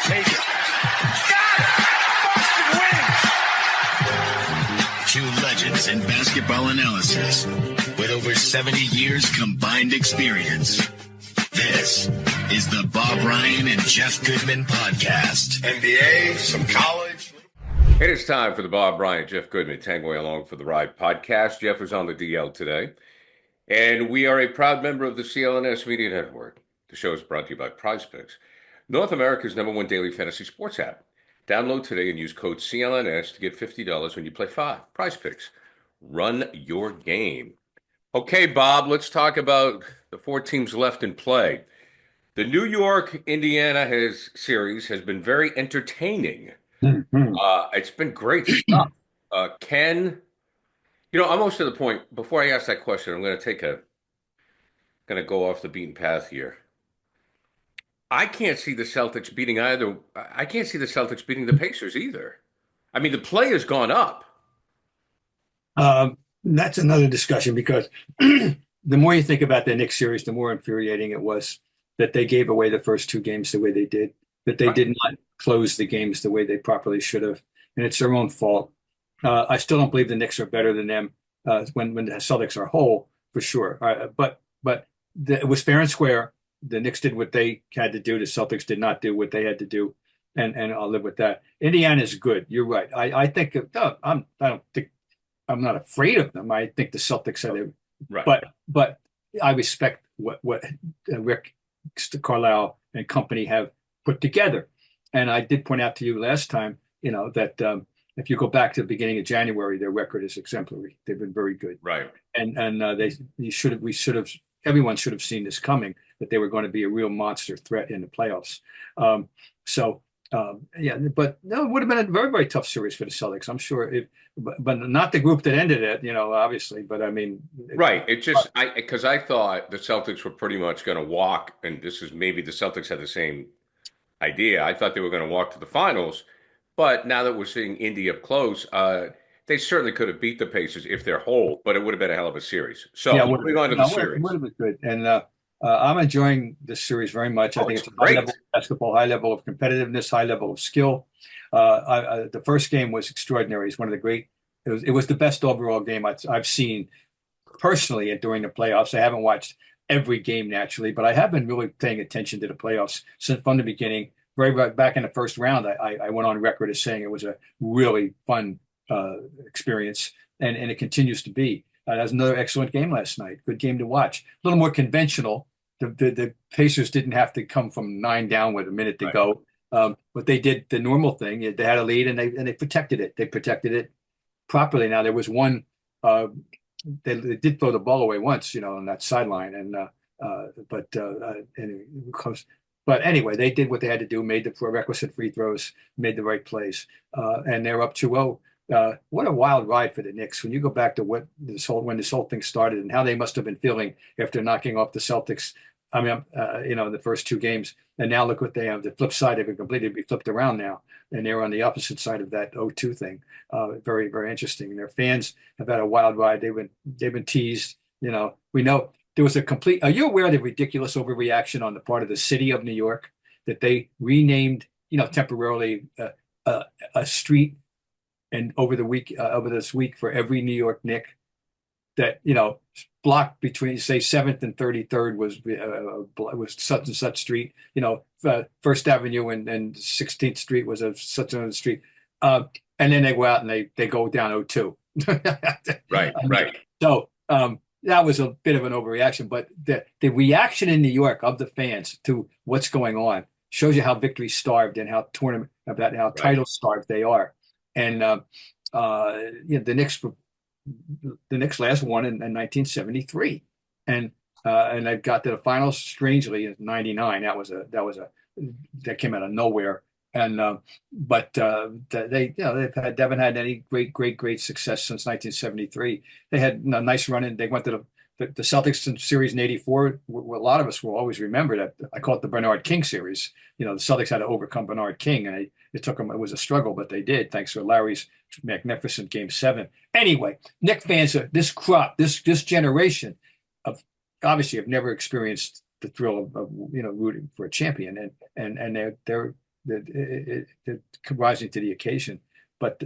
Take it. Got it! Boston wins! Two legends in basketball analysis with over 70 years combined experience. This is the Bob Ryan and Jeff Goodman podcast. NBA, some college. It is time for the Bob Ryan, Jeff Goodman, Tanguay along for the ride podcast. Jeff is on the DL today, and we are a proud member of the CLNS Media Network. The show is brought to you by Prizepicks, North America's #1 daily fantasy sports app. Download today and use code CLNS to get $50 when you play 5. Prizepicks. Run your game. Okay, Bob, let's talk about the 4 teams left in play. The New York-Indiana series has been very entertaining. Mm-hmm. It's been great stuff. Ken, almost to the point, before I ask that question, I'm going to go off the beaten path here. I can't see the Celtics beating either. I can't see the Celtics beating the Pacers either. I mean, the play has gone up. That's another discussion because the more you think about the Knicks series, the more infuriating it was that they gave away the first 2 games the way they did, that they did not close the games the way they properly should have. And it's their own fault. I still don't believe the Knicks are better than them when the Celtics are whole, for sure. But it was fair and square. The Knicks did what they had to do. The Celtics did not do what they had to do. And I'll live with that. Indiana is good. You're right. I think I'm not afraid of them. I think the Celtics are there. Right. But I respect what Rick Carlisle and company have put together. And I did point out to you last time, that if you go back to the beginning of January, their record is exemplary. They've been very good. Right. And everyone should have seen this coming, that they were going to be a real monster threat in the playoffs. But no, it would have been a very, very tough series for the Celtics. I'm sure but not the group that ended it, obviously, but I mean. Right. Because I thought the Celtics were pretty much going to walk, and this is maybe the Celtics had the same idea. I thought they were going to walk to the finals, but now that we're seeing Indy up close, they certainly could have beat the Pacers if they're whole, but it would have been a hell of a series. So moving on to the series. It would have been good. And I'm enjoying this series very much. I think it's a high level of basketball, high level of competitiveness, high level of skill. The first game was extraordinary. It's one of the great. It was the best overall game I've seen personally during the playoffs. I haven't watched every game naturally, but I have been really paying attention to the playoffs from the beginning. Right back in the first round, I went on record as saying it was a really fun experience, and it continues to be. That was another excellent game last night. Good game to watch. A little more conventional. The Pacers didn't have to come from 9 down with a minute to go, but they did the normal thing. They had a lead and they protected it. They protected it properly. Now there was one. They did throw the ball away once, on that sideline, But anyway, they did what they had to do, made the requisite free throws, made the right plays, and they're up 2-0. What a wild ride for the Knicks. When you go back to when this whole thing started and how they must have been feeling after knocking off the Celtics, the first 2 games. And now look what they have. The flip side of it completely flipped around now. And they're on the opposite side of that 0-2 thing. Very, very interesting. And their fans have had a wild ride. They've been teased. We know there was are you aware of the ridiculous overreaction on the part of the city of New York that they renamed, temporarily a street and over this week for every New York Knick that, blocked between, say, 7th and 33rd was such and such street, First Avenue and 16th Street was such another street. And then they go out and they go down 0-2. Right. So that was a bit of an overreaction, but the reaction in New York of the fans to what's going on shows you how victory starved and how title starved they are. And the Knicks last won in 1973, and they got to the finals strangely in '99. That came out of nowhere. And they haven't had any great success since 1973. They had a nice run and they went to the Celtics series in '84. A lot of us will always remember that. I call it the Bernard King series. The Celtics had to overcome Bernard King, and it took them. It was a struggle, but they did, thanks to Larry's magnificent Game 7. Anyway, Knicks fans, this generation of obviously have never experienced the thrill of rooting for a champion, and they're rising to the occasion. But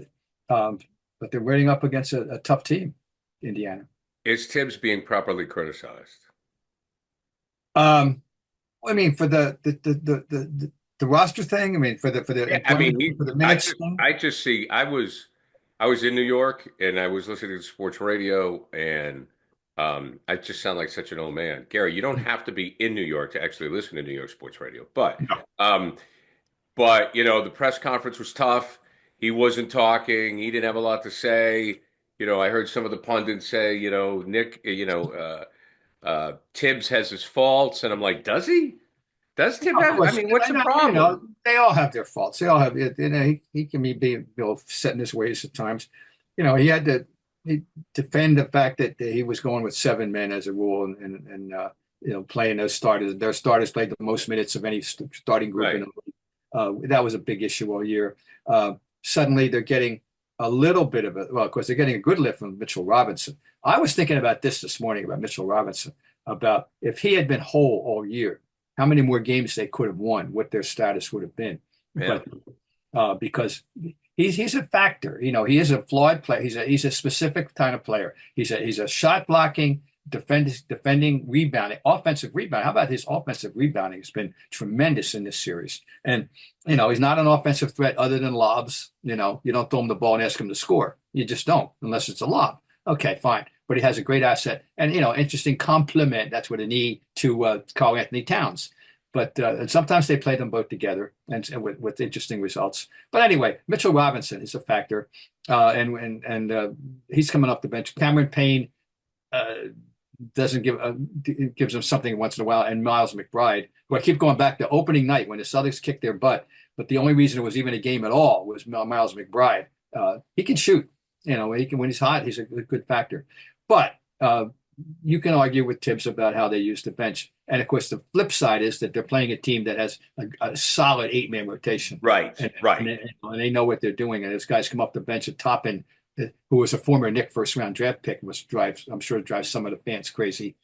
but they're running up against a tough team, Indiana. Is Tibbs being properly criticized? Um, I mean, for the roster thing. I mean, for the Yeah, I employment, mean, for the minutes thing. I just see. I was in New York and I was listening to sports radio, and I just sound like such an old man. Gary, you don't have to be in New York to actually listen to New York sports radio, No. um, but the press conference was tough. He wasn't talking. He didn't have a lot to say. I heard some of the pundits say, Nick, Tibbs has his faults, and I'm like, does he? Does Tibbs Of have? I course, mean, what's the you know, problem? they all have their faults. They all have it. He can be set in his ways at times. He had to defend the fact that he was going with 7 men as a rule, and playing those starters. Their starters played the most minutes of any starting group in Right. the league. That was a big issue all year. Suddenly, they're getting a little bit of it. Well, of course, they're getting a good lift from Mitchell Robinson. I was thinking about this morning about Mitchell Robinson, about if he had been whole all year, how many more games they could have won, what their status would have been. Yeah. But because he's a factor, he is a flawed player. He's a specific kind of player. He's a shot blocking, defending, rebounding, offensive rebound. How about his offensive rebounding? Has been tremendous in this series. And he's not an offensive threat other than lobs. You don't throw him the ball and ask him to score. You just don't, unless it's a lob. Okay, fine. But he has a great asset and, interesting complement. That's what a knee to Karl Anthony Towns. But and sometimes they play them both together and with interesting results. But anyway, Mitchell Robinson is a factor, and he's coming off the bench. Cameron Payne doesn't gives him something once in a while, and Miles McBride, who I keep going back to opening night when the Celtics kicked their butt, but the only reason it was even a game at all was Miles McBride. He can shoot, he can when he's hot, he's a good factor. But you can argue with Tibbs about how they use the bench, and of course the flip side is that they're playing a team that has a solid 8-man rotation, Right. Right. and they know what they're doing. And those guys come off the bench at Toppin, who was a former Knicks first-round draft pick, I'm sure drives some of the fans crazy.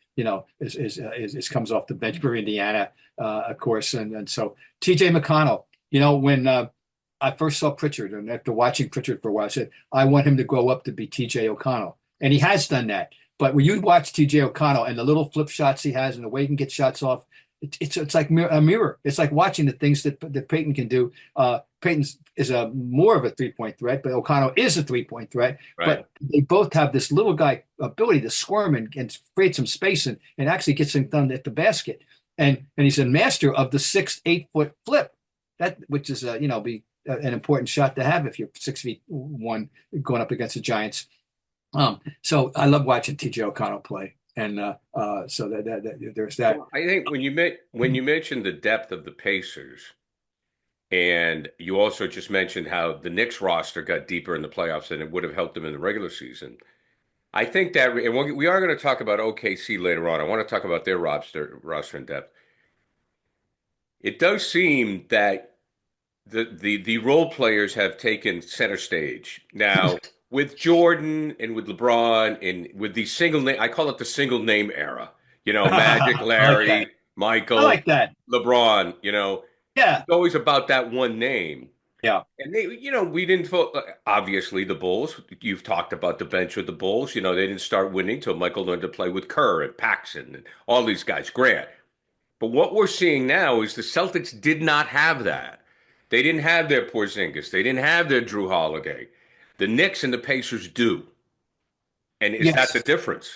Is comes off the bench for Indiana, of course, and so T.J. McConnell. When I first saw Pritchard, and after watching Pritchard for a while, I said I want him to grow up to be T.J. O'Connell, and he has done that. But when you watch T.J. O'Connell and the little flip shots he has and the way he can get shots off, it's like a mirror. It's like watching the things that Peyton can do. Peyton is more of a 3-point threat, but O'Connell is a 3-point threat. Right. But they both have this little guy ability to squirm and create some space and actually get some done at the basket. And he's a master of the 6-8 foot flip, which is be an important shot to have if you're 6'1" going up against the Giants. So I love watching T.J. O'Connell play. And so that there's that. Well, I think when you mentioned the depth of the Pacers, and you also just mentioned how the Knicks roster got deeper in the playoffs than it would have helped them in the regular season. I think that, and we are going to talk about OKC later on. I want to talk about their roster in depth. It does seem that the role players have taken center stage now. With Jordan and with LeBron and with the single name, I call it the single name era. Magic, Larry, I Michael, like that. LeBron. Yeah. It's always about that one name. Yeah. And we didn't vote. Obviously, the Bulls. You've talked about the bench with the Bulls. They didn't start winning till Michael learned to play with Kerr and Paxson and all these guys. Grant. But what we're seeing now is the Celtics did not have that. They didn't have their Porzingis. They didn't have their Drew Holiday. The Knicks and the Pacers do. And is that the difference?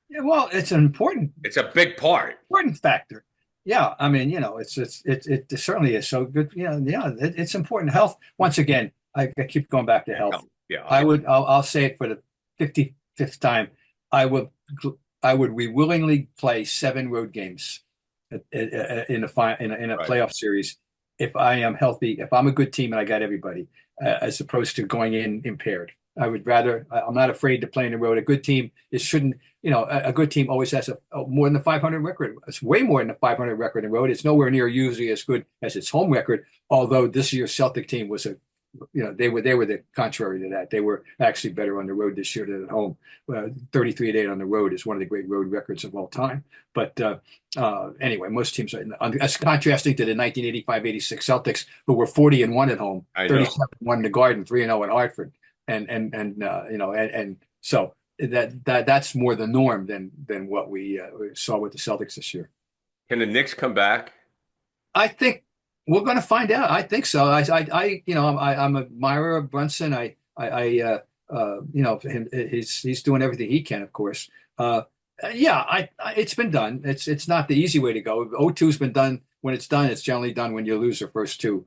Yeah, well, it's an important. It's a big part. Important factor. Yeah, I mean, it certainly is so good. It's important. Health. Once again, I keep going back to health. Yeah, I'll say it for the 55th time. I would willingly play 7 road games in a playoff series if I am healthy. If I'm a good team and I got everybody. As opposed to going in impaired. I would rather, I'm not afraid to play in the road. A good team a good team always has a more than a 500 record. It's way more than a 500 record in the road. It's nowhere near usually as good as its home record. Although this year's Celtic team was they were the contrary to that. They were actually better on the road this year than at home. 33-8 on the road is one of the great road records of all time. But anyway, most teams are as contrasting to the 1985-86 Celtics, who were 40-1 at home, 37-1 in the Garden, 3-0 in Hartford, and so that's more the norm than what we saw with the Celtics this year. Can the Knicks come back? I think we're going to find out. I think so. I'm an admirer of Brunson. He's doing everything he can, of course. It's been done. It's not the easy way to go. 0-2's been done. When it's done, it's generally done when you lose your first two,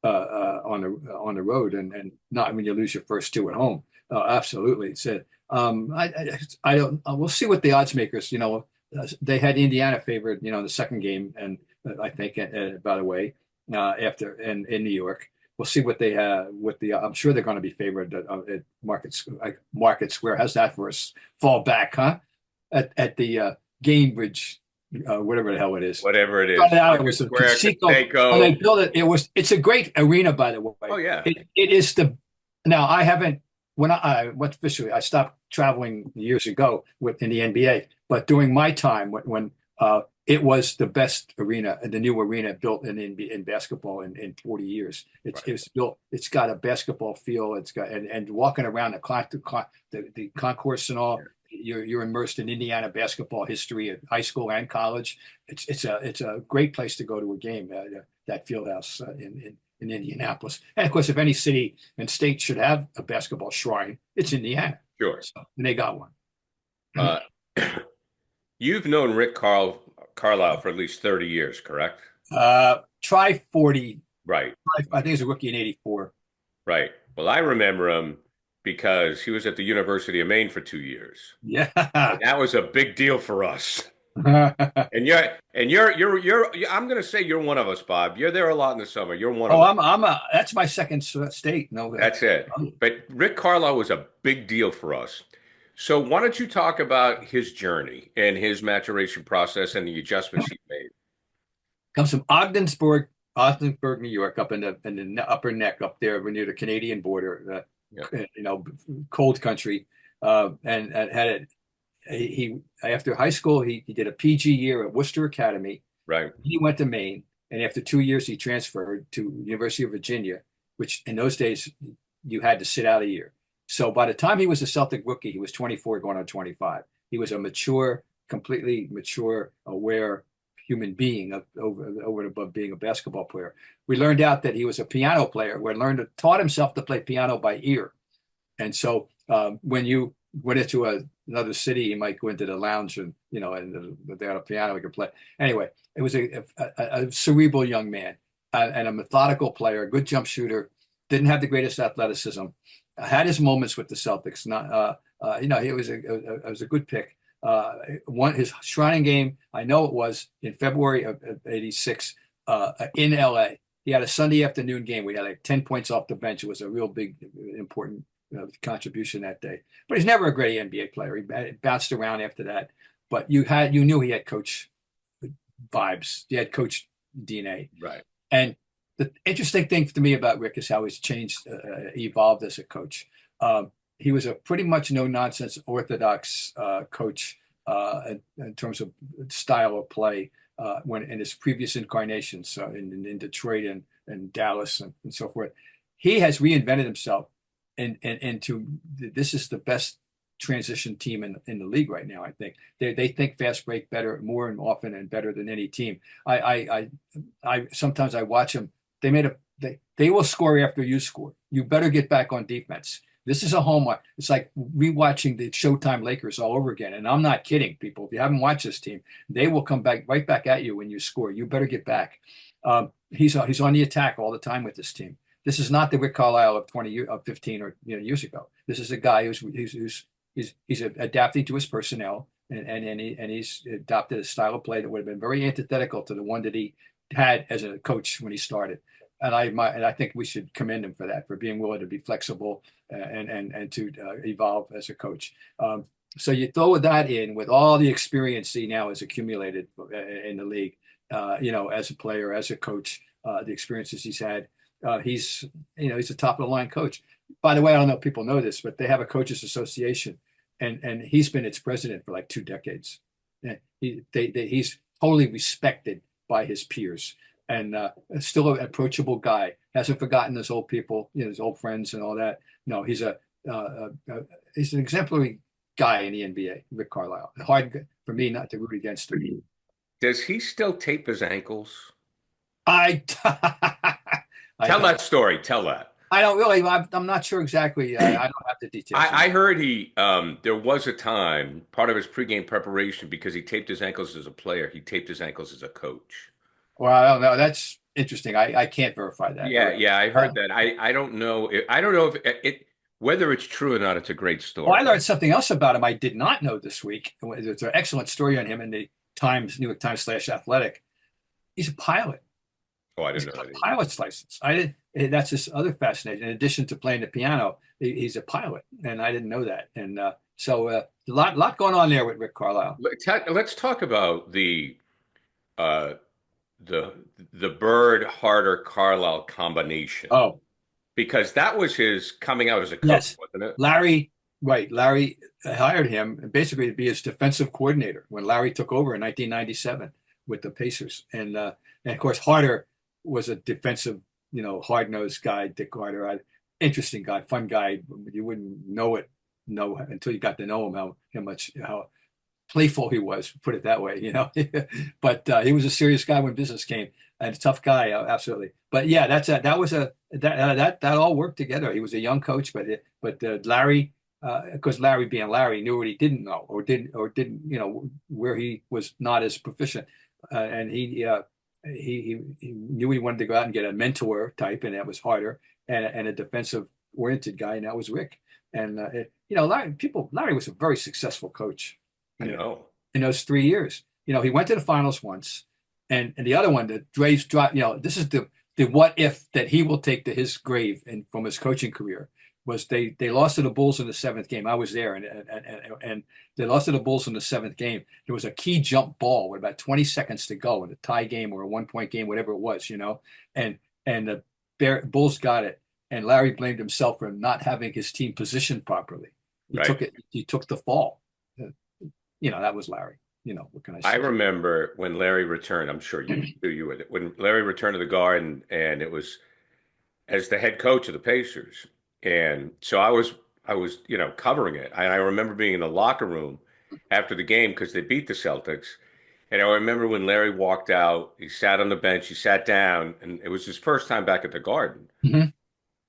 on the road, and not when you lose your first two at home. Absolutely. So, I don't. We'll see what the odds makers. They had Indiana favored, in the second game, and I think, by the way, after in New York, we'll see what they have. I'm sure they're going to be favored at Market Square. How's that for us? Fall back, huh? At the Gainbridge, whatever the hell it is. Whatever it is. It was a Conseco. They built it. It's a great arena, by the way. Oh yeah. It is now I haven't. When I went officially, I stopped traveling years ago in the NBA. But during my time, when it was the best arena, the new arena built in basketball in 40 years. It's built. It's got a basketball feel. It's got and walking around the concourse and all. You're immersed in Indiana basketball history at high school and college. It's a great place to go to a game. That field house in Indianapolis. And of course, if any city and state should have a basketball shrine, it's Indiana. Sure. So, and they got one. You've known Rick Carlisle for at least 30 years, correct? Try 40. Right. I think he was a rookie in 84. Right. Well, I remember him because he was at the University of Maine for 2 years. Yeah. And that was a big deal for us. And you're I'm going to say you're one of us, Bob. You're there a lot in the summer. You're one of us. That's my second state. No, that's it. But Rick Carlisle was a big deal for us. So why don't you talk about his journey and his maturation process and the adjustments he made? Comes from Ogdensburg, New York, up in the upper neck up there near the Canadian border, cold country, and had it. He after high school he did a PG year at Worcester Academy. Right. He went to Maine, and after 2 years he transferred to University of Virginia, which in those days you had to sit out a year. So by the time he was a Celtic rookie, he was 24 going on 25. He was a completely mature, aware human being over and above being a basketball player. We learned out that he was a piano player. Taught himself to play piano by ear. And so when you went into another city, you might go into the lounge and they had a piano he could play. Anyway, it was a cerebral young man and a methodical player, a good jump shooter. Didn't have the greatest athleticism. Had his moments with the Celtics. It was a good pick. His shrining game, I know it was in February of '86 in LA. He had a Sunday afternoon game. We had like 10 points off the bench. It was a real big, important contribution that day. But he's never a great NBA player. He bounced around after that. But you knew he had coach vibes. He had coach DNA. Right. And the interesting thing to me about Rick is how he's changed, evolved as a coach. He was a pretty much no-nonsense orthodox coach in terms of style of play when in his previous incarnations in Detroit and Dallas and so forth. He has reinvented himself into this is the best transition team in the league right now. I think they think fast break better, more and often and better than any team. I sometimes I watch them. They will score after you score. You better get back on defense. This is a hallmark. It's like rewatching the Showtime Lakers all over again. And I'm not kidding, people. If you haven't watched this team, they will come back right back at you when you score. You better get back. He's on the attack all the time with this team. This is not the Rick Carlisle of 15 or years ago. This is a guy who's adapting to his personnel and he's adopted a style of play that would have been very antithetical to the one that he had as a coach when he started. And I think we should commend him for that, for being willing to be flexible and to evolve as a coach. So you throw that in with all the experience he now has accumulated in the league, as a player, as a coach, the experiences he's had. He's he's a top of the line coach. By the way, I don't know if people know this, but they have a coaches association, and he's been its president for like 2 decades. And he's totally respected by his peers, and still an approachable guy. Hasn't forgotten his old people, his old friends and all that. No, he's an exemplary guy in the NBA, Rick Carlisle. Hard for me not to root against him. Does he still tape his ankles? I I Tell don't. that story. Tell that. I don't really. I'm not sure exactly. I don't have the details. I heard there was a time, part of his pregame preparation, because he taped his ankles as a player, he taped his ankles as a coach. Well, I don't know. That's interesting. I can't verify that. Yeah, I heard that. I don't know. I don't know if whether it's true or not. It's a great Well, I story. learned something else about him I did not know this week. There's an excellent story on him in the New York Times / Athletic. He's a pilot. Oh, I He's didn't know got a that. pilot's license. I didn't. That's his other fascination. In addition to playing the piano, he's a pilot, and I didn't know that. And so a lot going on there with Rick Carlisle. Let's talk about uh, the the Bird Harder Carlisle combination, Oh, because that was his coming out as a coach, yes, wasn't it? Larry. Right, Larry hired him basically to be his defensive coordinator when Larry took over in 1997 with the Pacers, and of course Harder was a defensive, hard-nosed guy. Dick Harder, interesting guy, fun guy. You wouldn't know until you got to know him how playful he was, put it that way. But he was a serious guy when business came, and a tough guy, absolutely. But yeah, that all worked together. He was a young coach, but Larry, because Larry being Larry knew what he didn't know or didn't where he was not as proficient, and he knew he wanted to go out and get a mentor type, and that was Harder, and a defensive oriented guy, and that was Rick. And Larry was a very successful coach I know. in those 3 years. He went to the finals once, and the other one, the Braves dropped. This is the what if that he will take to his grave and from his coaching career was they lost to the Bulls in the seventh game. I was there, and they lost to the Bulls in the seventh game. There was a key jump ball with about 20 seconds to go in a tie game or a 1-point game, whatever it was, and the Bulls got it, and Larry blamed himself for not having his team positioned properly. Right. He took the fall. That was Larry. What can I say? I remember when Larry returned. I'm sure you with it. When Larry returned to the Garden, and it was as the head coach of the Pacers, and so I was covering it. And I remember being in the locker room after the game because they beat the Celtics. And I remember when Larry walked out, he sat on the bench, he sat down, and it was his first time back at the Garden. Mhm.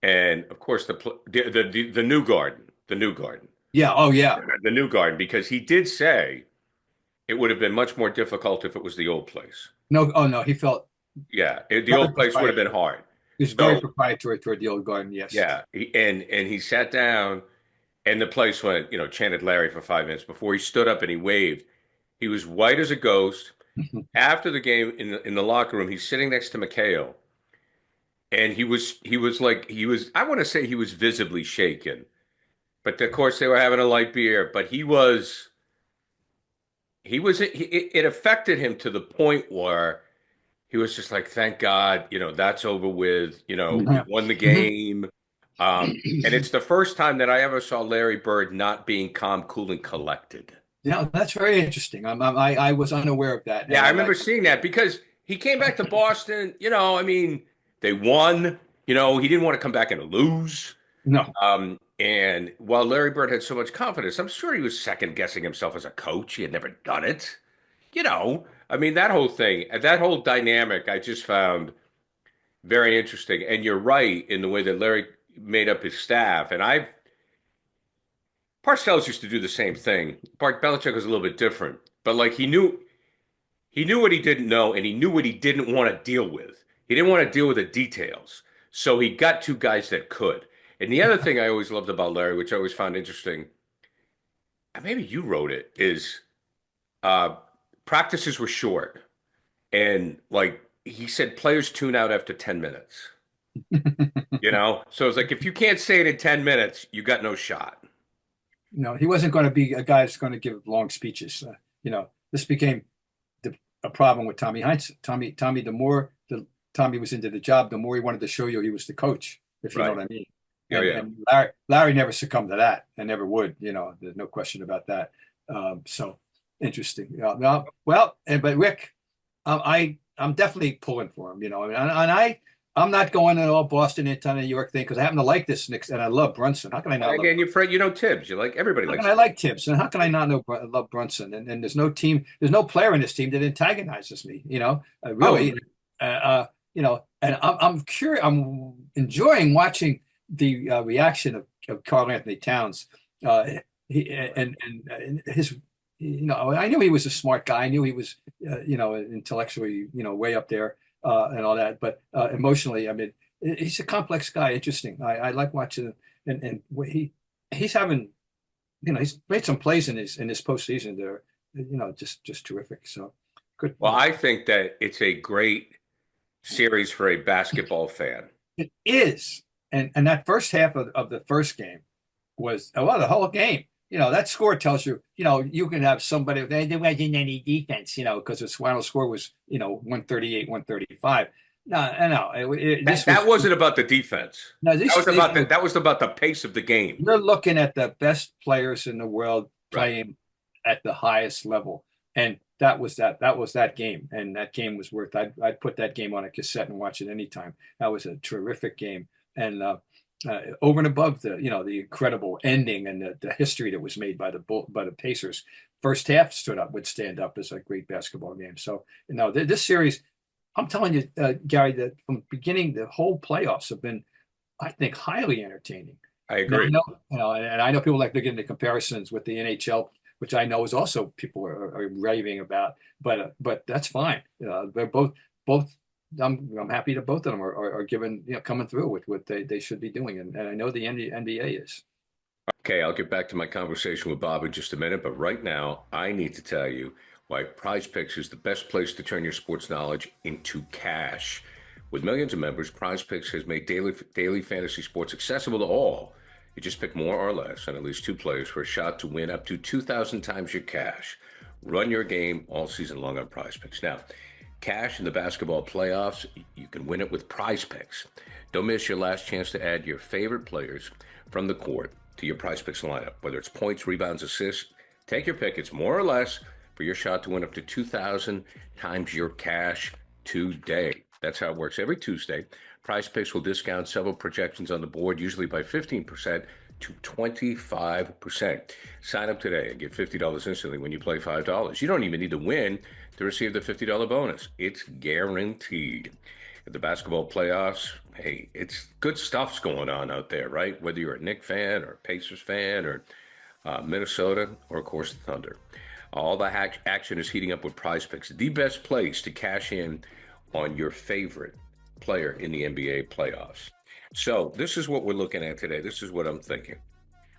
And of course, the new Garden, Yeah. Oh, yeah. the new Garden, because he did say it would have been much more difficult if it was the old place. No. Oh, no. He felt Yeah, the very old place would have been proprietary. hard. He was very So proprietary toward the old Garden. Yes. yeah, and he sat down, and the place went, chanted Larry for 5 minutes before he stood up and he waved. He was white as a ghost. After the game in the locker room, he's sitting next to McHale, and he was I want to say he was visibly shaken, but of course they were having a light beer, but it affected him to the point where he was just like, thank God, that's over with. We won the game. And it's the first time that I ever saw Larry Bird not being calm, cool, and collected. Yeah, that's very interesting. I was unaware of that, Yeah, and I I remember like. seeing that because he came back to Boston. I mean, they won. He didn't want to come back and lose. No. And while Larry Bird had so much confidence, I'm sure he was second guessing himself as a coach. He had never done it. I mean, that whole thing, that whole dynamic, I just found very interesting. And you're right in the way that Larry made up his staff. And Parcells used to do the same thing. Bart Belichick was a little bit different, but like he knew what he didn't know, and he knew what he didn't want to deal with. He didn't want to deal with the details, so he got two guys that could. And the other thing I always loved about Larry, which I always found interesting, and maybe you wrote it, is uh, practices were short, and like he said, players tune out after 10 minutes. So it's like if you can't say it in 10 minutes, you got no shot. No, he wasn't going to be a guy that's going to give long speeches. This became a problem with Tommy Heinsohn. Tommy, the time he was into the job, the more he wanted to show you he was the coach, if you know Right. what I mean. Yeah, yeah. And Larry never succumbed to that and never would, there's no question about that. So interesting. But Rick, I'm definitely pulling for him, I'm not going to all Boston into New York thing because I happen to like this Knicks and I love Brunson. How can I And not love? again, you know Tibbs. You like everybody How can likes I Tibbs. like Tibbs? And how can I not love Brunson? And there's no player in this team that antagonizes me, Oh, really. And I'm curious, I'm enjoying watching the reaction of Karl Anthony Towns. And his, I knew he was a smart guy. I knew he was, intellectually, way up there and all that. But emotionally, I mean, he's a complex guy. Interesting. I like watching him, and he's having he's made some plays in his postseason that are, just terrific. So good. well, I think that it's a great series for a basketball fan. It is. And that first half of the first game was the whole game. That score tells you, you can have somebody, there wasn't any defense, because the final score was, 138, 135. No, That wasn't about the defense. no, That was about the pace of the game. you're looking at the best players in the world Right. playing at the highest level. And that game. And that game was worth, I'd put that game on a cassette and watch it anytime. That was a terrific game. And over and above the incredible ending and the history that was made by the Pacers, first half would stand up as a great basketball game. So, this series, I'm telling you, Gary, that from the beginning, the whole playoffs have been, I think, highly entertaining. I Now, agree. and I know people like to get into comparisons with the NHL, which I know is also people are raving about, but that's fine. They're both. I'm happy that both of them are given, coming through with what they should be doing, and I know the NBA is. Okay, I'll get back to my conversation with Bob in just a minute, but right now I need to tell you why PrizePicks is the best place to turn your sports knowledge into cash. With millions of members, PrizePicks has made daily fantasy sports accessible to all. You just pick more or less and at least two players for a shot to win up to 2,000 times your cash. Run your game all season long on PrizePicks. Now, cash in the basketball playoffs, you can win it with PrizePicks. Don't miss your last chance to add your favorite players from the court to your PrizePicks lineup. Whether it's points, rebounds, assists, take your pick. It's more or less for your shot to win up to 2,000 times your cash today. That's how it works. Every Tuesday, PrizePicks will discount several projections on the board, usually by 15% to 25%. Sign up today and get $50 instantly when you play $5. You don't even need to win to receive the $50 bonus. It's guaranteed. At the basketball playoffs, hey, it's good stuff's going on out there, right? Whether you're a Knicks fan or a Pacers fan or Minnesota or, of course, the Thunder. All the action is heating up with PrizePicks, the best place to cash in on your favorite player in the NBA playoffs. So this is what we're looking at today. This is what I'm thinking.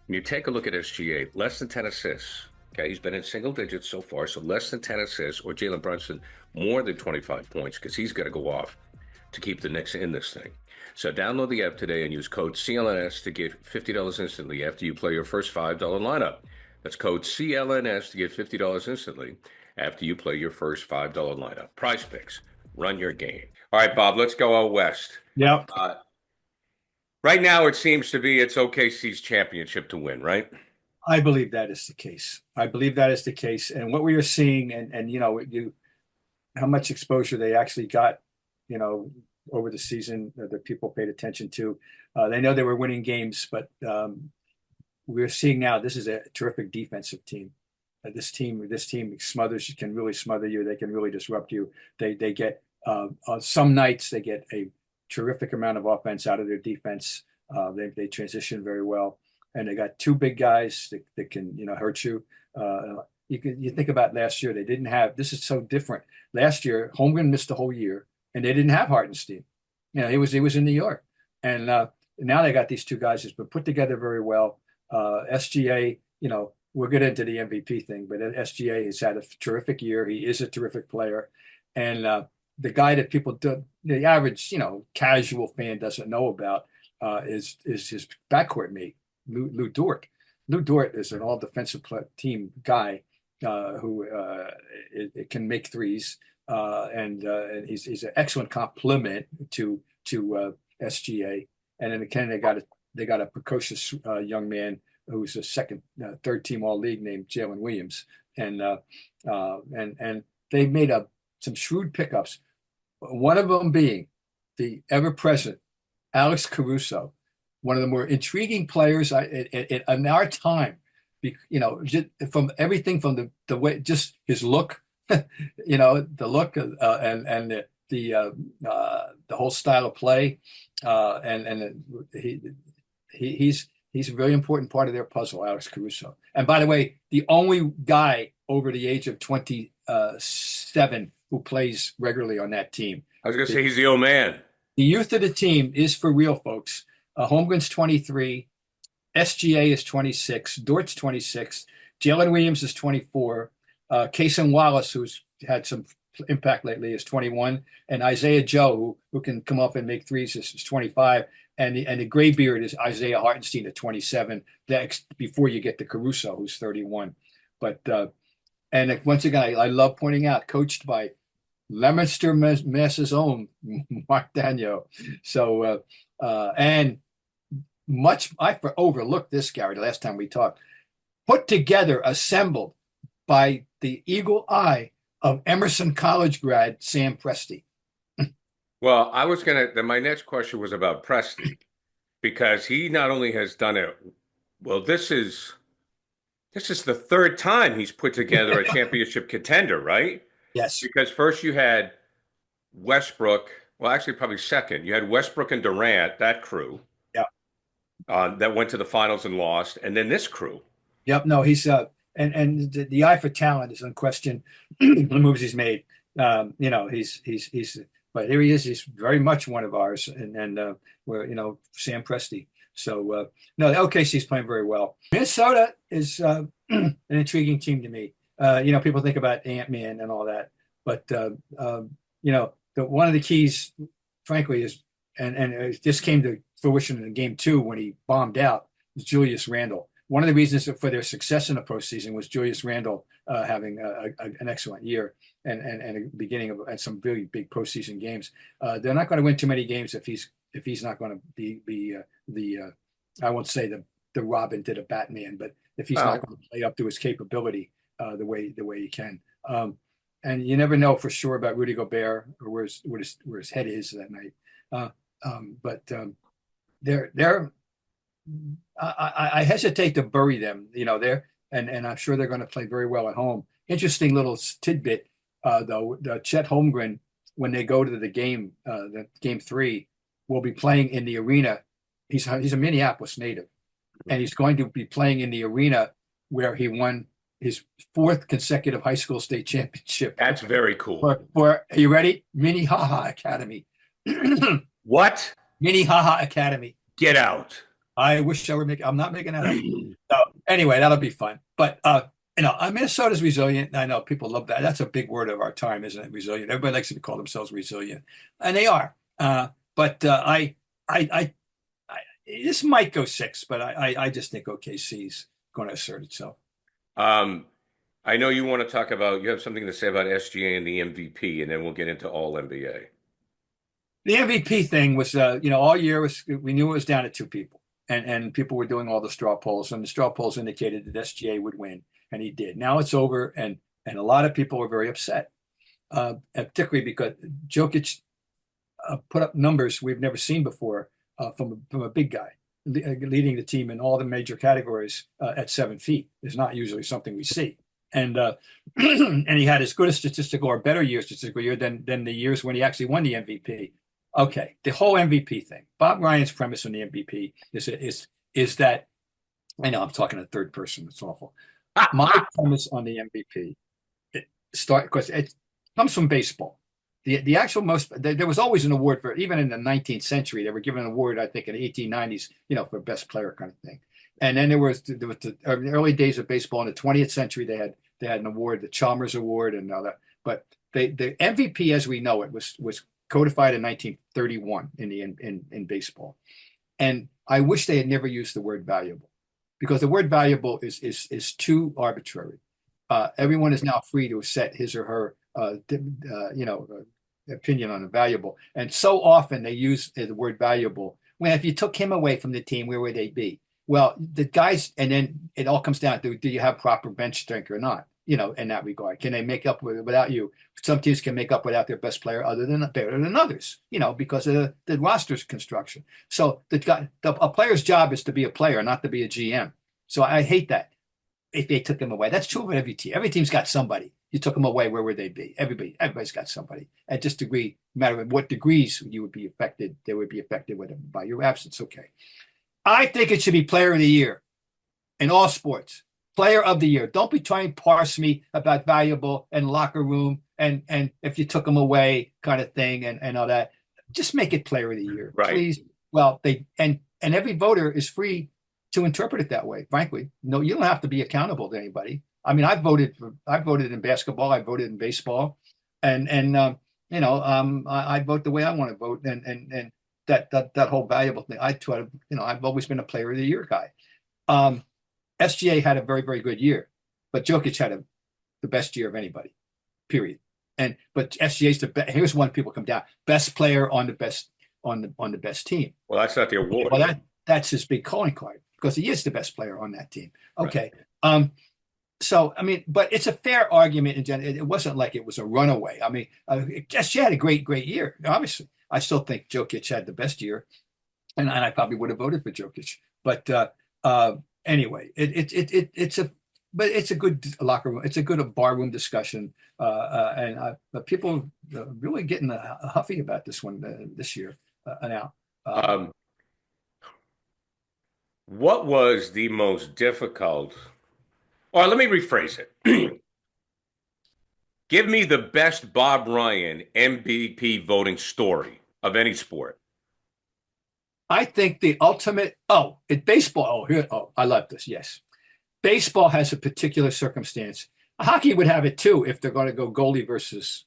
When you take a look at SGA, less than 10 assists. Okay, he's been in single digits so far, so less than 10 assists, or Jalen Brunson more than 25 points because he's got to go off to keep the Knicks in this thing. So download the app today and use code CLNS to get $50 instantly after you play your first $5 lineup. That's code CLNS to get $50 instantly after you play your first $5 lineup. PrizePicks, run your game. All right, Bob, let's go out west. Yep. Right now, it seems to be it's OKC's championship to win, right? I believe that is the case. I believe that is the case. And what we are seeing, and how much exposure they actually got, over the season that people paid attention to. They know they were winning games, but we're seeing now this is a terrific defensive team. This team can really smother you. They can really disrupt you. They get on some nights they get a terrific amount of offense out of their defense. They transition very well, and they got two big guys that can hurt you. You think about last year, they didn't have. This is so different. Last year, Holmgren missed the whole year, and they didn't have Hartenstein. He was in New York, and now they got these two guys who's been put together very well. SGA, we'll get into the MVP thing, but SGA has had a terrific year. He is a terrific player, and the guy that the average casual fan doesn't know about is his backcourt mate, Lou Dort. Lou Dort is an all defensive team guy who it can make threes. and he's an excellent complement to SGA. And then again, they got a precocious young man who's a third team all league named Jalen Williams, and they made some shrewd pickups. One of them being the ever present Alex Caruso, one of the more intriguing players in our time. Just from everything from the way, just his look, the look and the whole style of play, and he's a very important part of their puzzle, Alex Caruso. And by the way, the only guy over the age of 27 who plays regularly on that team. I was going to say he's the old man. The youth of the team is for real, folks. Holmgren's 23, SGA is 26, Dort's 26, Jalen Williams is 24, Cason Wallace, who's had some impact lately, is 21, and Isaiah Joe, who can come up and make threes, is 25, and the graybeard is Isaiah Hartenstein at 27. That's before you get to Caruso, who's 31. But and once again, I love pointing out, coached by Leominster Mass's own Mark Daniel. So and I overlooked this, Gary, the last time we talked. Put together, assembled by the eagle eye of Emerson College grad Sam Presti. Well, my next question was about Presti, because he not only has done it, well, this is the third time he's put together a championship contender, right? Yes. Because first you had Westbrook, well, actually probably second. You had Westbrook and Durant, that crew. Yeah. That went to the finals and lost, and then this crew. Yep. No, he's and the eye for talent is unquestioned. The moves he's made. He's but here he is. He's very much one of ours, and we're Sam Presti. So no, OKC's playing very well. Minnesota is an intriguing team to me. People think about Ant-Man and all that, but one of the keys, frankly, is and it just came to fruition in game 2 when he bombed out, was Julius Randle. One of the reasons for their success in the postseason was Julius Randle having an excellent year and a beginning of some really big postseason games. They're not going to win too many games if he's not going to be the I won't say the Robin to the Batman, but if he's not going to play up to his capability the way he can. And you never know for sure about Rudy Gobert or where his head is that night. They're I hesitate to bury them. And I'm sure they're going to play very well at home. Interesting little tidbit, though. Chet Holmgren, when they go to the game 3, will be playing in the arena. He's a Minneapolis native, and he's going to be playing in the arena where he won his 4th consecutive high school state championship. That's very cool. Are you ready? Minnehaha Academy. What? Minnehaha Academy. Get out. I wish I were making. I'm not making that up. So anyway, that'll be fun. But Minnesota's resilient. I know people love that. That's a big word of our time, isn't it? Resilient. Everybody likes to call themselves resilient, and they are. But this might go 6, but I just think OKC's going to assert itself. I know you want to talk about. You have something to say about SGA and the MVP, and then we'll get into all NBA. The MVP thing was, all year we knew it was down to 2 people. And people were doing all the straw polls, and the straw polls indicated that SGA would win, and he did. Now it's over, and a lot of people are very upset, particularly because Jokic put up numbers we've never seen before from a big guy, leading the team in all the major categories at 7 feet. Is not usually something we see. And and he had as good a statistical or better statistical year than the years when he actually won the MVP. Okay, the whole MVP thing. Bob Ryan's premise on the MVP is that, I know I'm talking in third person. It's awful. My premise on the MVP because it comes from baseball. The actual there was always an award for it. Even in the 19th century, they were given an award, I think, in the 1890s, for best player kind of thing. And then there was the early days of baseball in the 20th century. They had an award, the Chalmers Award, and all that. But the MVP, as we know it, was codified in 1931 in baseball. And I wish they had never used the word valuable, because the word valuable is too arbitrary. Everyone is now free to set his or her opinion on valuable. And so often they use the word valuable. Well, if you took him away from the team, where would they be? Well, the guys, and then it all comes down to, do you have proper bench strength or not? In that regard, can they make up without you? Some teams can make up without their best player better than others, because of the roster's construction. So a player's job is to be a player, not to be a GM. So I hate that. If they took him away, that's true of every team. Every team's got somebody. You took them away, where would they be? Everybody's got somebody. At just degree, no matter what degrees you would be affected, they would be affected by your absence. Okay. I think it should be player of the year in all sports. Player of the year. Don't be trying to parse me about valuable and locker room and if you took them away kind of thing and all that. Just make it player of the year, right. Please. Well, and every voter is free to interpret it that way. Frankly, no, you don't have to be accountable to anybody. I mean, I voted in basketball, I voted in baseball, and I vote the way I want to vote, and that whole valuable thing. I try to, I've always been a player of the year guy. SGA had a very, very good year, but Jokic had the best year of anybody, period. But SGA's the best. Here's one people come down: best player on the best team. Well, that's not the award. Well, that's his big calling card because he is the best player on that team. Okay. Right. So I mean, but it's a fair argument in general. It wasn't like it was a runaway. I mean, SGA had a great, great year. Obviously, I still think Jokic had the best year, and I probably would have voted for Jokic. But anyway, it's a good locker room. It's a good barroom discussion, but people are really getting huffy about this one this year now. What was the most difficult? Or let me rephrase it. Give me the best Bob Ryan MVP voting story of any sport. I think the ultimate, baseball. I love this. Yes. Baseball has a particular circumstance. Hockey would have it too if they're going to go goalie versus,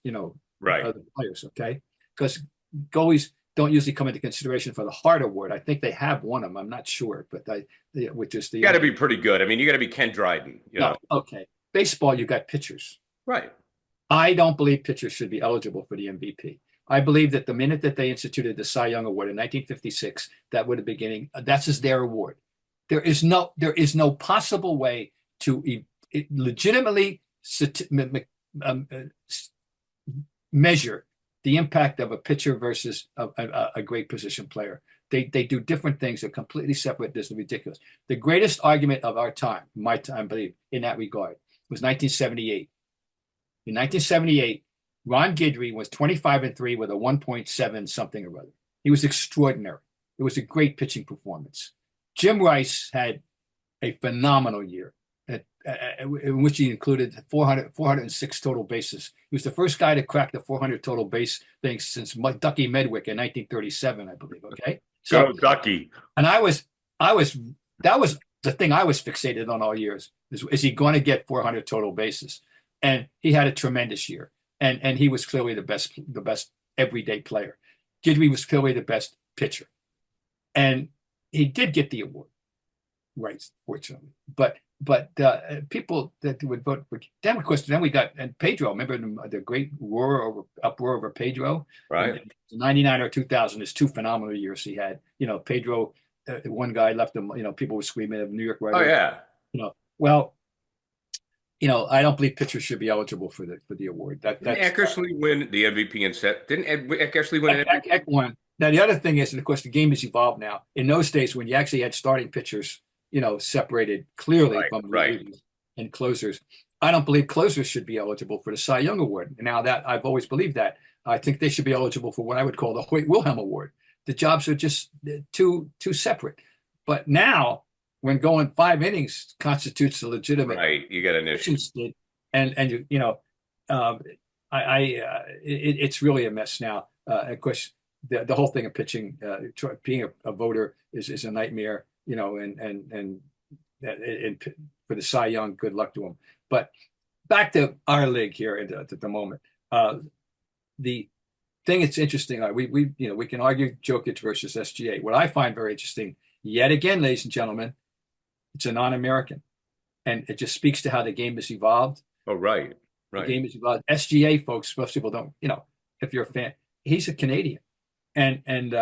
right. other players. Okay. Because goalies don't usually come into consideration for the Hart Award. I think they have one of them. I'm not sure, but which is you got to be pretty good. I mean, you got to be Ken Dryden. No, okay. Baseball, you got pitchers. Right. I don't believe pitchers should be eligible for the MVP. I believe that the minute that they instituted the Cy Young Award in 1956, that would have beginning. That's their award. There is no possible way to legitimately measure the impact of a pitcher versus a great position player. They do different things. They're completely separate. This is ridiculous. The greatest argument of our time, my time, I believe, in that regard, was 1978. In 1978, Ron Guidry was 25-3 with a 1.7 something or other. He was extraordinary. It was a great pitching performance. Jim Rice had a phenomenal year in which he included 406 total bases. He was the first guy to crack the 400 total base thing since Ducky Medwick in 1937, I believe. Okay. So go Ducky. And that was the thing I was fixated on all years. Is he going to get 400 total bases? And he had a tremendous year. And he was clearly the best everyday player. Guidry was clearly the best pitcher. And he did get the award, right, fortunately. But people that would vote for then, of course, then we got and Pedro. Remember the great uproar over Pedro? Right. 99 or 2000 is two phenomenal years he had. Pedro, one guy left him. People were screaming of New York right. Oh yeah. Well, I don't believe pitchers should be eligible for the award. Didn't Eckersley win the MVP and set? Didn't Eckersley win it? Eck won. Now the other thing is, and of course, the game has evolved now. In those days, when you actually had starting pitchers, separated clearly from relievers and closers, I don't believe closers should be eligible for the Cy Young Award. Now that I've always believed that, I think they should be eligible for what I would call the Hoyt Wilhelm Award. The jobs are just too separate. But now, when going 5 innings constitutes a legitimate you got an issue, it's really a mess now. Of course, the whole thing of pitching, being a voter is a nightmare. And for the Cy Young, good luck to him. But back to our league here at the moment. The thing that's interesting, we can argue Jokic versus SGA. What I find very interesting, yet again, ladies and gentlemen, it's a non-American, and it just speaks to how the game has evolved. Oh, right. The Right. game is about SGA, folks. Most people don't, if you're a fan, he's a Canadian, and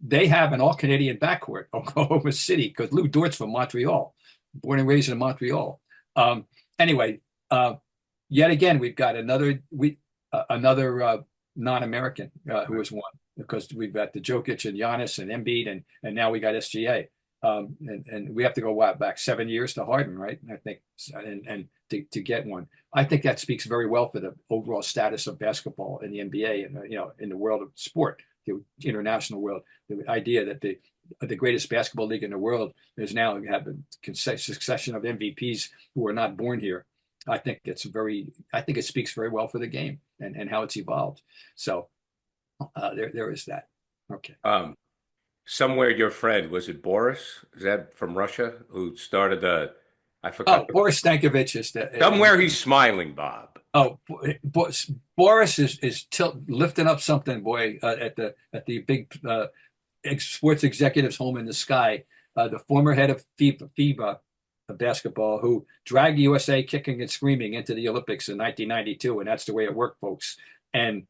they have an all-Canadian backcourt, Oklahoma City, because Lou Dort's from Montreal, born and raised in Montreal. Anyway, yet again, we've got another non-American who has won, because we've got the Jokic and Giannis and Embiid, and now we got SGA. And we have to go back 7 years to Harden, right? I think, and to get one. I think that speaks very well for the overall status of basketball in the NBA and in the world of sport, the international world. The idea that the greatest basketball league in the world is now have a succession of MVPs who are not born here. I think it speaks very well for the game and how it's evolved. So there is that. Okay. Somewhere your friend, was it Boris? Is that from Russia who started I Oh, forgot. Boris Stankovic is Somewhere he's smiling, Bob. Oh, Boris is lifting up something, boy, at the big sports executives home in the sky. The former head of FIBA basketball, who dragged USA kicking and screaming into the Olympics in 1992, and that's the way it worked, folks. And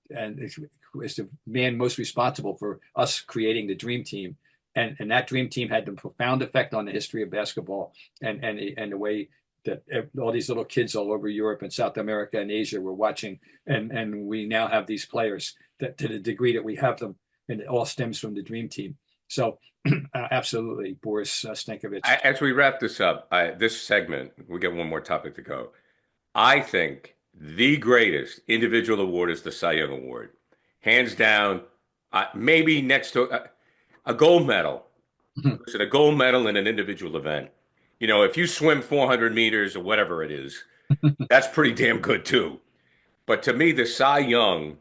is the man most responsible for us creating the dream team, and that dream team had a profound effect on the history of basketball and the way that all these little kids all over Europe and South America and Asia were watching, and we now have these players that, to the degree that we have them, and it all stems from the dream team. So absolutely, Boris Stankovic. As we wrap this up, this segment, we get one more topic to go. I think the greatest individual award is the Cy Young Award. Hands down, maybe next to a gold medal. Is it a gold medal in an individual event? If you swim 400 meters or whatever it is, that's pretty damn good too. But to me, the Cy Young,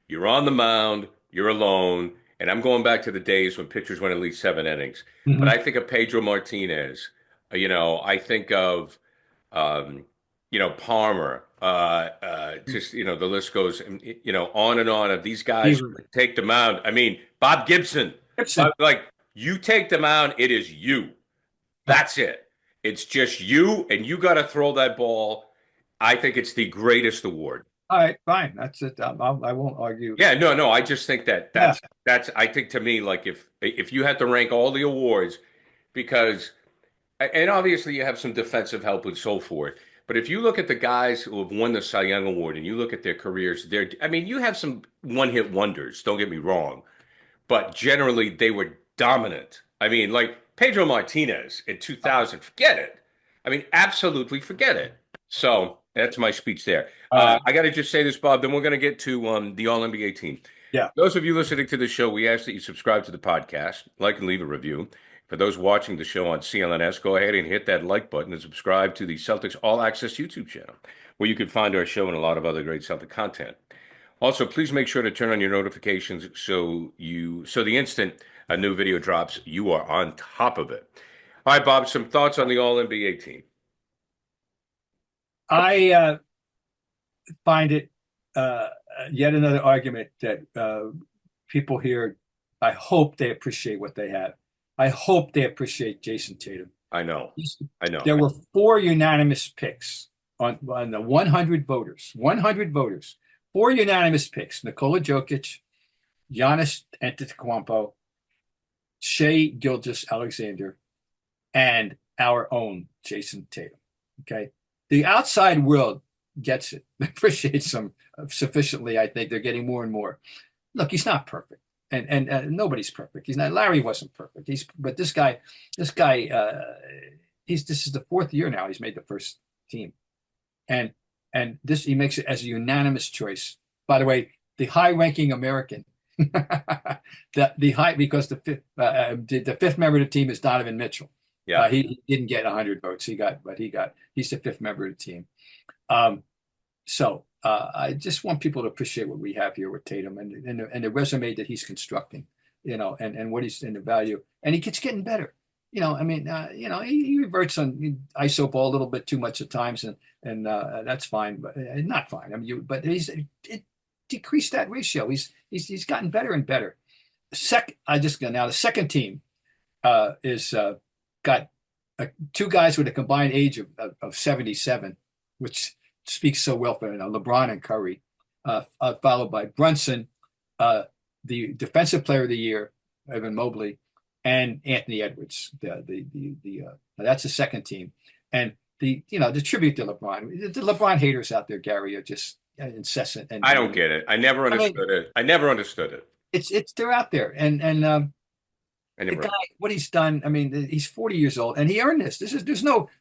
you're on the mound, you're alone, and I'm going back to the days when pitchers went at least 7 innings. But I think of Pedro Martinez. I think of Palmer. Just the list goes on and on of these guys who take the mound. I mean, Bob Gibson. Like, you take the mound, it is you. That's it. It's just you, and you got to throw that ball. I think it's the greatest award. All right, fine. That's it. I won't argue. Yeah, no. I just think that's. I think, to me, like, if you had to rank all the awards, because, and obviously you have some defensive help and so forth, but if you look at the guys who have won the Cy Young Award and you look at their careers, you have some one-hit wonders. Don't get me wrong, but generally they were dominant. I mean, like Pedro Martinez in 2000, forget it. Absolutely forget it. So that's my speech there. I got to just say this, Bob, then we're going to get to the All-NBA team. Yeah. Those of you listening to the show, we ask that you subscribe to the podcast, like and leave a review. For those watching the show on CLNS, go ahead and hit that like button and subscribe to the Celtics All Access YouTube channel, where you can find our show and a lot of other great Celtic content. Also, please make sure to turn on your notifications so the instant a new video drops, you are on top of it. All right, Bob, some thoughts on the All-NBA team. I find it yet another argument that people here, I hope they appreciate what they have. I hope they appreciate Jason Tatum. I know. There were 4 unanimous picks on the 100 voters. 100 voters. 4 unanimous picks. Nikola Jokic, Giannis Antetokounmpo, Shai Gilgeous-Alexander, and our own Jason Tatum. Okay? The outside world gets it, appreciates him sufficiently. I think they're getting more and more. Look, he's not perfect, and nobody's perfect. He's not. Larry wasn't perfect. But this guy. This is the 4th year now he's made the first team, and this he makes it as a unanimous choice. By the way, the high-ranking American, because the 5th member of the team is Donovan Mitchell. Yeah, he didn't get 100 votes. He's the 5th member of the team. So I just want people to appreciate what we have here with Tatum and the resume that he's constructing, and what he's in the value, and he keeps getting better. He reverts on ISO ball a little bit too much at times, and that's fine, but not fine. But it decreased that ratio. He's gotten better and better. The second team is got 2 guys with a combined age of 77, which speaks so well for LeBron and Curry, followed by Brunson, the Defensive Player of the Year, Evan Mobley, and Anthony Edwards. That's the second team, and the tribute to LeBron. The LeBron haters out there, Gary, are just incessant. And I don't get it. I never understood it. I never understood it. It's they're out there, and the guy, what he's done. I mean, he's 40 years old, and he earned this.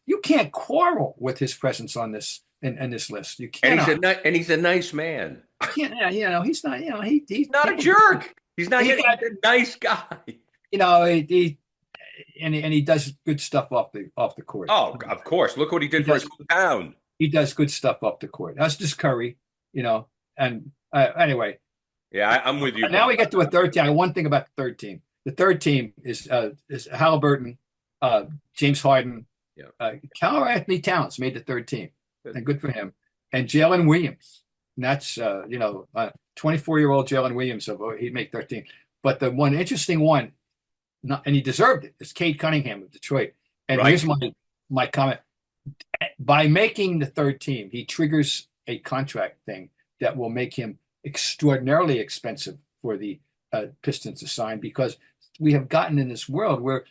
You can't quarrel with his presence on this in this list. You can't. And he's a nice man. He's not. He's not a jerk. He's not a nice guy. He does good stuff off the court. Oh, of course. Look what he did for his hometown. He does good stuff off the court. That's just Curry, And anyway. Yeah, I'm with you. Now we get to a third team. One thing about the third team. The third team is Halliburton, James Harden, Carl Anthony Towns made the third team, and good for him. And Jalen Williams. And that's 24-year-old Jalen Williams. So he'd make 13. But the one interesting one, and he deserved it, is Cade Cunningham of Detroit. And here's my comment. By making the third team, he triggers a contract thing that will make him extraordinarily expensive for the Pistons to sign, because we have gotten in this world where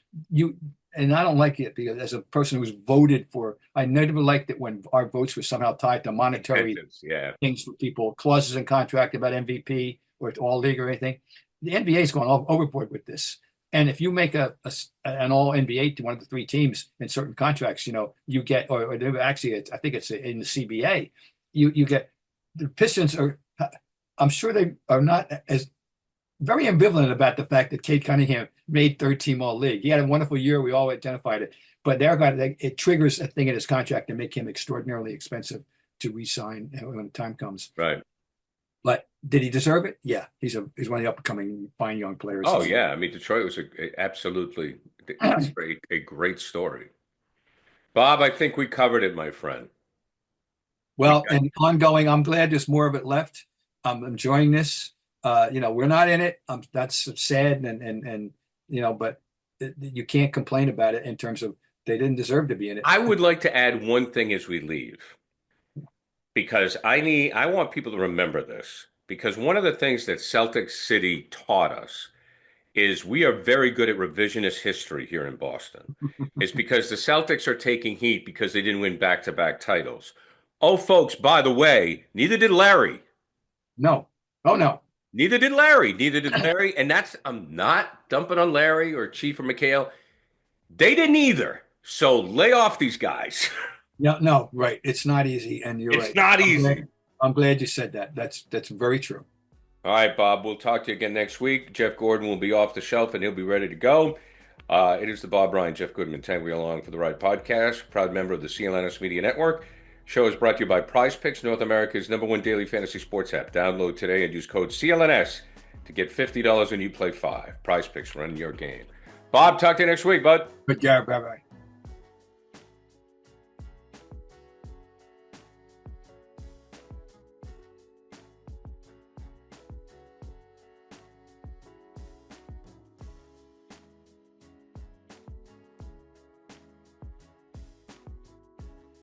and I don't like it, because as a person who's voted for, I never liked it when our votes were somehow tied to monetary things for people, clauses in contract about MVP or all league or anything. The NBA is going overboard with this. And if you make an all NBA to one of the three teams in certain contracts, you get, or actually, I think it's in the CBA, you get, the Pistons are, I'm sure they are not as very ambivalent about the fact that Cade Cunningham made third team all league. He had a wonderful year. We all identified it, but it triggers a thing in his contract to make him extraordinarily expensive to re-sign when the time comes. Right. But did he deserve it? Yeah. He's one of the up-and-coming fine young players. Oh, yeah. I mean, Detroit was absolutely a great story. Bob, I think we covered it, my friend. Well, and ongoing, I'm glad there's more of it left. I'm enjoying this. We're not in it. That's sad, and but you can't complain about it in terms of they didn't deserve to be in it. I would like to add one thing as we leave, because I want people to remember this, because one of the things that Celtic City taught us is we are very good at revisionist history here in Boston. It's because the Celtics are taking heat because they didn't win back-to-back titles. Oh, folks, by the way, neither did Larry. No. Oh, no. Neither did Larry. And I'm not dumping on Larry or Chief or McHale. They didn't either. So lay off these guys. No, right. It's not easy. And you're right. It's not easy. I'm glad you said that. That's very true. All right, Bob. We'll talk to you again next week. Jeff Gordon will be off the shelf and he'll be ready to go. It is the Bob Bryant, Jeff Goodman, Tanguay along for the Ride podcast, proud member of the CLNS Media Network. Show is brought to you by Prizepicks, North America's #1 daily fantasy sports app. Download today and use code CLNS to get $50 when you play 5. Prizepicks, run your game. Bob, talk to you next week, bud. Good job. Bye-bye.